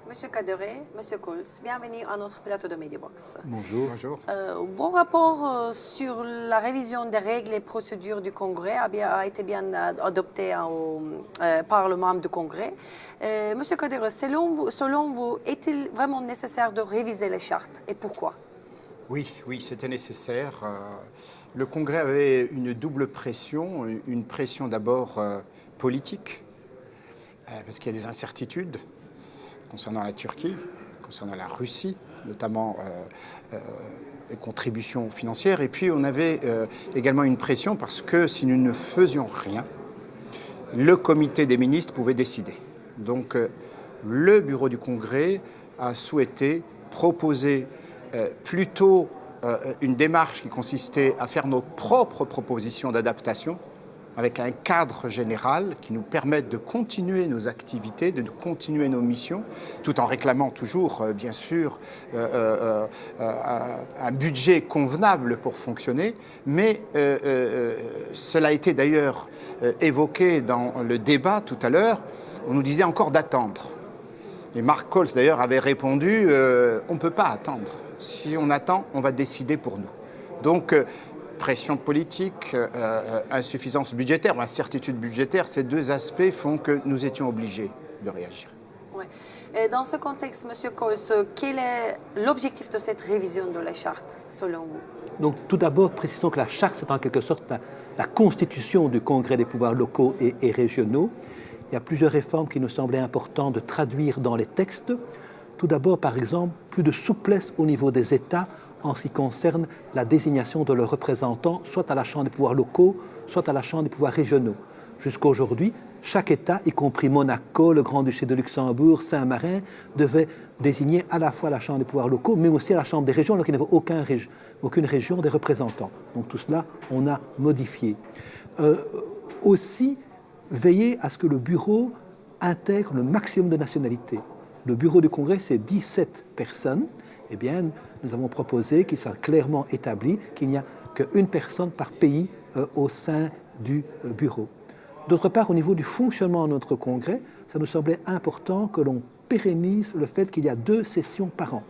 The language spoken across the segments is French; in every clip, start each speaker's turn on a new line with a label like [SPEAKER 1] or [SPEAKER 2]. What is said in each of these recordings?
[SPEAKER 1] Monsieur Kadere, Monsieur Coles, bienvenue à notre plateau de Mediabox.
[SPEAKER 2] Bonjour. Bonjour.
[SPEAKER 1] Vos rapports sur la révision des règles et procédures du Congrès a été bien adopté par le membre du Congrès. Monsieur Kadere, selon vous, est-il vraiment nécessaire de réviser les chartes et pourquoi?
[SPEAKER 2] Oui, c'était nécessaire. Le Congrès avait une double pression, une pression d'abord politique, parce qu'il y a des incertitudes concernant la Turquie, concernant la Russie, notamment les contributions financières. Et puis on avait également une pression parce que si nous ne faisions rien, le comité des ministres pouvait décider. Donc le bureau du Congrès a souhaité proposer plutôt une démarche qui consistait à faire nos propres propositions d'adaptation avec un cadre général qui nous permette de continuer nos activités, de continuer nos missions, tout en réclamant toujours, bien sûr, un budget convenable pour fonctionner. Mais cela a été d'ailleurs évoqué dans le débat tout à l'heure. On nous disait encore d'attendre. Et Mark Coles, d'ailleurs, avait répondu on ne peut pas attendre. Si on attend, on va décider pour nous. Donc, pression politique, insuffisance budgétaire ou incertitude budgétaire, ces deux aspects font que nous étions obligés de réagir.
[SPEAKER 1] Oui. Et dans ce contexte, M. Coles, quel est l'objectif de cette révision de la charte, selon vous?
[SPEAKER 3] Donc, tout d'abord, précisons que la charte, c'est en quelque sorte la constitution du Congrès des pouvoirs locaux et régionaux. Il y a plusieurs réformes qui nous semblaient importantes de traduire dans les textes. Tout d'abord, par exemple, plus de souplesse au niveau des États en ce qui concerne la désignation de leurs représentants, soit à la Chambre des pouvoirs locaux, soit à la Chambre des pouvoirs régionaux. Jusqu'à aujourd'hui, chaque État, y compris Monaco, le Grand-Duché de Luxembourg, Saint-Marin, devait désigner à la fois à la Chambre des pouvoirs locaux, mais aussi à la Chambre des régions, alors qu'il n'y avait aucune région des représentants. Donc tout cela, on a modifié. Aussi, veiller à ce que le bureau intègre le maximum de nationalités. Le bureau du Congrès, c'est 17 personnes. Eh bien, nous avons proposé qu'il soit clairement établi qu'il n'y a qu'une personne par pays au sein du bureau. D'autre part, au niveau du fonctionnement de notre Congrès, ça nous semblait important que l'on pérennise le fait qu'il y a 2 sessions par an.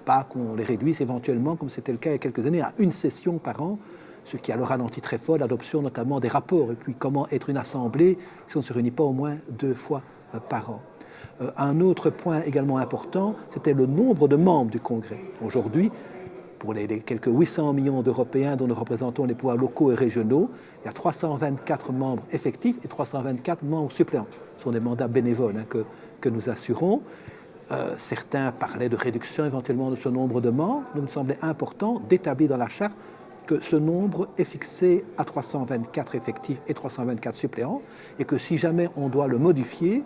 [SPEAKER 3] Pas qu'on les réduise éventuellement, comme c'était le cas il y a quelques années, à 1 session par an, ce qui a le ralenti très fort l'adoption notamment des rapports. Et puis comment être une assemblée si on ne se réunit pas au moins 2 fois par an. Un autre point également important, c'était le nombre de membres du Congrès. Aujourd'hui, pour les quelques 800 millions d'Européens dont nous représentons les pouvoirs locaux et régionaux, il y a 324 membres effectifs et 324 membres suppléants. Ce sont des mandats bénévoles que nous assurons. Certains parlaient de réduction éventuellement de ce nombre de membres. Il me semblait important d'établir dans la charte que ce nombre est fixé à 324 effectifs et 324 suppléants et que si jamais on doit le modifier,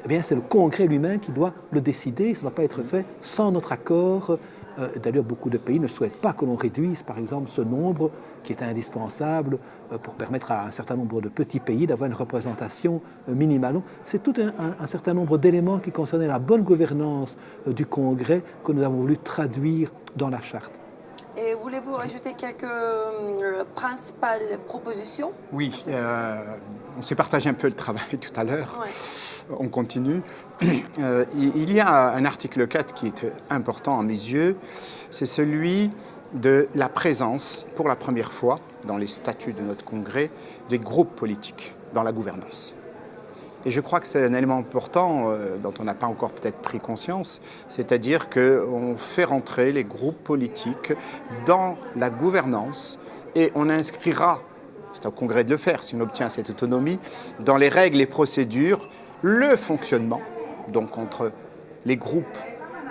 [SPEAKER 3] eh bien, c'est le Congrès lui-même qui doit le décider. Ça ne doit pas être fait sans notre accord. D'ailleurs, beaucoup de pays ne souhaitent pas que l'on réduise, par exemple, ce nombre qui est indispensable pour permettre à un certain nombre de petits pays d'avoir une représentation minimale. C'est tout un certain nombre d'éléments qui concernaient la bonne gouvernance du Congrès que nous avons voulu traduire dans la charte.
[SPEAKER 1] Et voulez-vous ajouter quelques principales propositions?
[SPEAKER 2] Oui, on s'est partagé un peu le travail tout à l'heure.
[SPEAKER 1] Ouais.
[SPEAKER 2] On continue. Il y a un article 4 qui est important à mes yeux, c'est celui de la présence, pour la première fois, dans les statuts de notre Congrès, des groupes politiques dans la gouvernance. Et je crois que c'est un élément important dont on n'a pas encore peut-être pris conscience, c'est-à-dire qu'on fait rentrer les groupes politiques dans la gouvernance et on inscrira, c'est au Congrès de le faire si on obtient cette autonomie, dans les règles et procédures, le fonctionnement, donc entre les groupes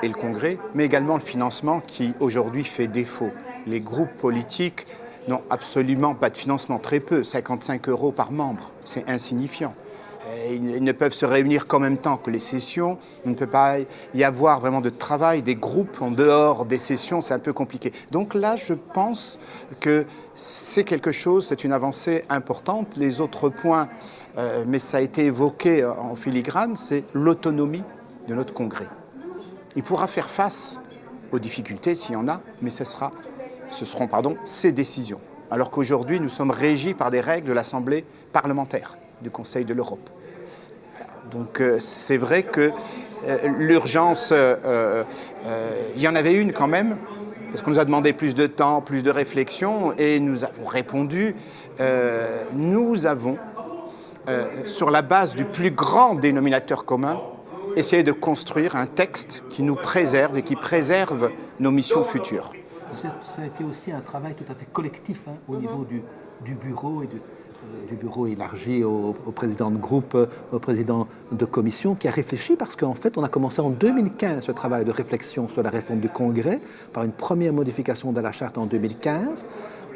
[SPEAKER 2] et le Congrès, mais également le financement qui aujourd'hui fait défaut. Les groupes politiques n'ont absolument pas de financement, très peu, 55 € par membre, c'est insignifiant. Ils ne peuvent se réunir qu'en même temps que les sessions. Il ne peut pas y avoir vraiment de travail, des groupes en dehors des sessions, c'est un peu compliqué. Donc là, je pense que c'est quelque chose, c'est une avancée importante. Les autres points, mais ça a été évoqué en filigrane, c'est l'autonomie de notre Congrès. Il pourra faire face aux difficultés s'il y en a, mais ce seront ses décisions. Alors qu'aujourd'hui, nous sommes régis par des règles de l'Assemblée parlementaire du Conseil de l'Europe. Donc c'est vrai que l'urgence, il y en avait une quand même, parce qu'on nous a demandé plus de temps, plus de réflexion, et nous avons répondu, nous avons, sur la base du plus grand dénominateur commun, essayé de construire un texte qui nous préserve et qui préserve nos missions futures.
[SPEAKER 3] Ça a été aussi un travail tout à fait collectif au niveau du bureau et du bureau élargi au président de groupe, au président de commission, qui a réfléchi parce qu'en fait, on a commencé en 2015 ce travail de réflexion sur la réforme du Congrès par une première modification de la charte en 2015,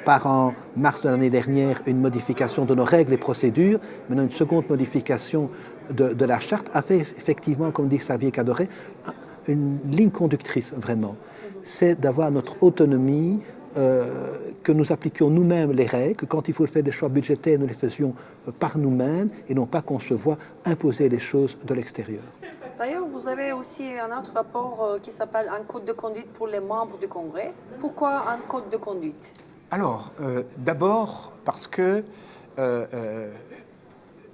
[SPEAKER 3] par en mars de l'année dernière une modification de nos règles et procédures, maintenant une seconde modification de la charte a fait effectivement, comme dit Xavier Cadoret, une ligne conductrice vraiment. C'est d'avoir notre autonomie, que nous appliquions nous-mêmes les règles, que quand il faut faire des choix budgétaires, nous les faisions par nous-mêmes et non pas qu'on se voit imposer les choses de l'extérieur.
[SPEAKER 1] D'ailleurs, vous avez aussi un autre rapport qui s'appelle un code de conduite pour les membres du Congrès. Pourquoi un code de conduite?
[SPEAKER 2] Alors, d'abord parce que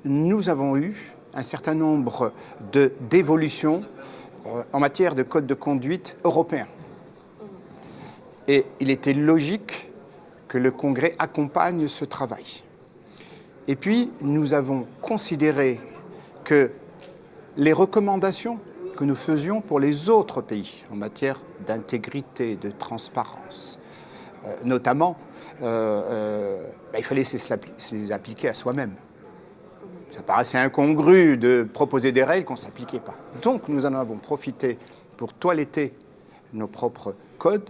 [SPEAKER 2] nous avons eu un certain nombre d'évolutions en matière de code de conduite européen. Et il était logique que le Congrès accompagne ce travail. Et puis, nous avons considéré que les recommandations que nous faisions pour les autres pays en matière d'intégrité, de transparence, notamment, il fallait se les appliquer à soi-même. Ça paraissait incongru de proposer des règles qu'on ne s'appliquait pas. Donc, nous en avons profité pour toiletter nos propres codes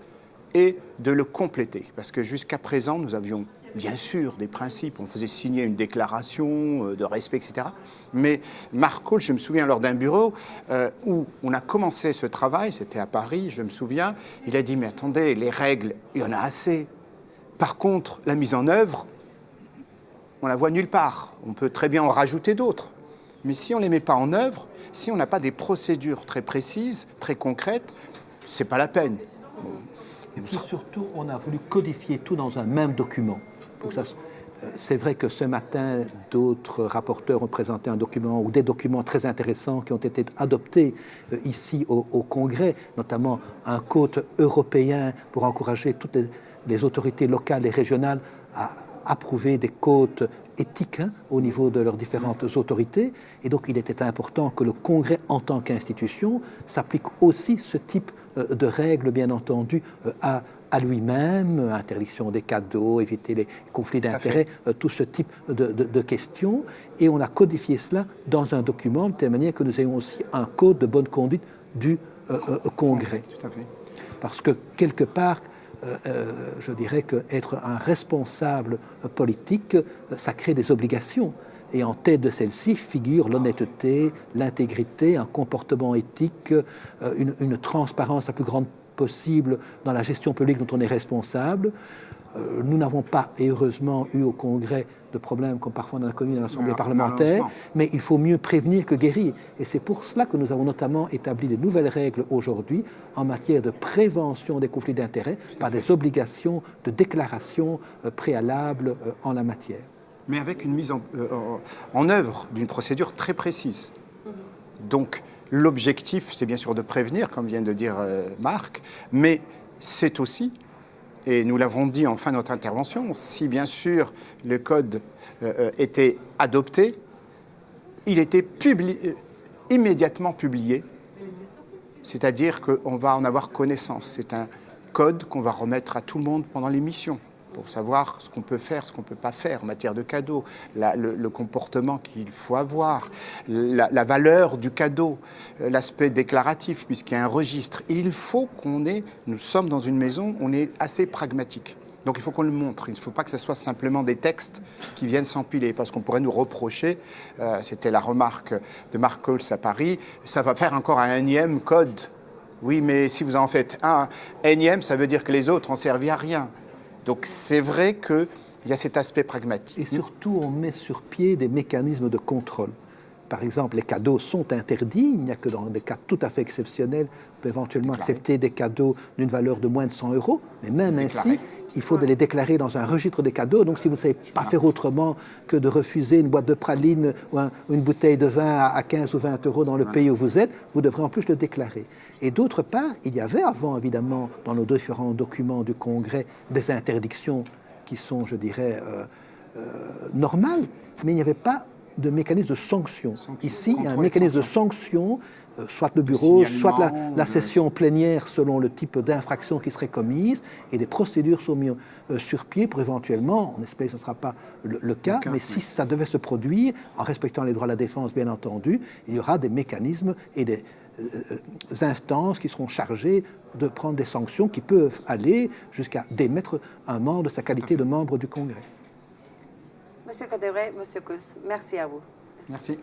[SPEAKER 2] et de le compléter. Parce que jusqu'à présent, nous avions bien sûr des principes, on faisait signer une déclaration de respect, etc. Mais Mark Coll, je me souviens lors d'un bureau où on a commencé ce travail, c'était à Paris, je me souviens, il a dit « mais attendez, les règles, il y en a assez. Par contre, la mise en œuvre, on la voit nulle part. On peut très bien en rajouter d'autres. Mais si on ne les met pas en œuvre, si on n'a pas des procédures très précises, très concrètes, c'est pas la peine. »
[SPEAKER 3] Et puis surtout, on a voulu codifier tout dans un même document. C'est vrai que ce matin, d'autres rapporteurs ont présenté un document ou des documents très intéressants qui ont été adoptés ici au Congrès, notamment un code européen pour encourager toutes les autorités locales et régionales à approuver des codes éthiques au niveau de leurs différentes autorités. Et donc, il était important que le Congrès, en tant qu'institution, s'applique aussi ce type de règles, bien entendu, à lui-même, interdiction des cadeaux, éviter les conflits d'intérêts, tout ce type de questions. Et on a codifié cela dans un document, de telle manière que nous ayons aussi un code de bonne conduite du Congrès.
[SPEAKER 2] Tout à fait.
[SPEAKER 3] Parce que, quelque part, je dirais qu'être un responsable politique, ça crée des obligations. Et en tête de celle-ci figure l'honnêteté, l'intégrité, un comportement éthique, une transparence la plus grande possible dans la gestion publique dont on est responsable. Nous n'avons pas, et heureusement, eu au Congrès de problèmes comme parfois on en a connu dans l'Assemblée parlementaire, mais il faut mieux prévenir que guérir. Et c'est pour cela que nous avons notamment établi de nouvelles règles aujourd'hui en matière de prévention des conflits d'intérêts par des obligations de déclaration préalable en la matière.
[SPEAKER 2] Mais avec une mise en œuvre d'une procédure très précise. Donc, l'objectif, c'est bien sûr de prévenir, comme vient de dire Marc, mais c'est aussi, et nous l'avons dit en fin de notre intervention, si bien sûr le code était adopté, il était immédiatement publié, c'est-à-dire qu'on va en avoir connaissance. C'est un code qu'on va remettre à tout le monde pendant l'émission, pour savoir ce qu'on peut faire, ce qu'on ne peut pas faire en matière de cadeau, le comportement qu'il faut avoir, la valeur du cadeau, l'aspect déclaratif, puisqu'il y a un registre. Et il faut nous sommes dans une maison, on est assez pragmatique. Donc il faut qu'on le montre, il ne faut pas que ce soit simplement des textes qui viennent s'empiler, parce qu'on pourrait nous reprocher, c'était la remarque de Mark Coll à Paris, ça va faire encore un énième code. Oui, mais si vous en faites un énième, ça veut dire que les autres n'ont servi à rien. Donc c'est vrai qu'il y a cet aspect pragmatique.
[SPEAKER 3] Et surtout, on met sur pied des mécanismes de contrôle. par exemple, les cadeaux sont interdits. Il n'y a que dans des cas tout à fait exceptionnels, on peut éventuellement
[SPEAKER 2] Déclaré.
[SPEAKER 3] accepter des cadeaux d'une valeur de moins de 100 euros. Mais même
[SPEAKER 2] Déclaré.
[SPEAKER 3] ainsi, il faut les déclarer dans un registre des cadeaux. Donc, si vous ne savez pas faire autrement que de refuser une boîte de pralines ou une bouteille de vin à 15 ou 20 euros dans le pays où vous êtes, vous devrez en plus le déclarer. Et d'autre part, il y avait avant, évidemment, dans nos différents documents du Congrès, des interdictions qui sont, je dirais, normales, mais il n'y avait pas de mécanisme de sanction. Ici, il y a un
[SPEAKER 2] contrôle et
[SPEAKER 3] mécanisme de sanction, soit le bureau, soit la session plénière selon le type d'infraction qui serait commise, et des procédures sont mises sur pied pour éventuellement, on espère que ce ne sera pas le cas, mais si ça devait se produire, en respectant les droits de la défense bien entendu, il y aura des mécanismes et des instances qui seront chargées de prendre des sanctions qui peuvent aller jusqu'à démettre un membre de sa qualité de membre du Congrès.
[SPEAKER 1] Monsieur Coderet, Monsieur Kuss, merci à vous.
[SPEAKER 2] Merci.